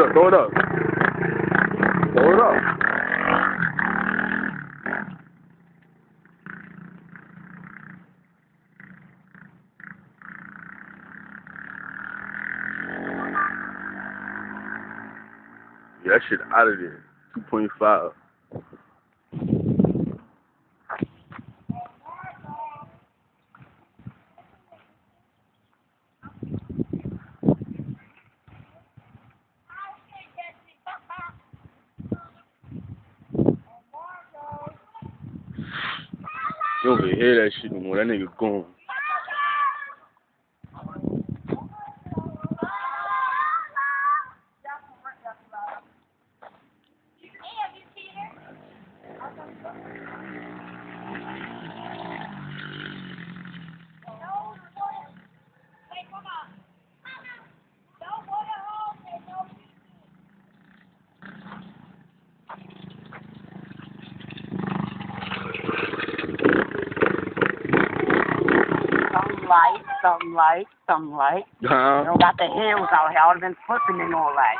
it up, throw it up. Throw it up. Yeah, that shit out of there. 2.5. You don't even hear that shit no more. That nigga gone. Something like. You know, got the heels out here. I would have been flipping and all that.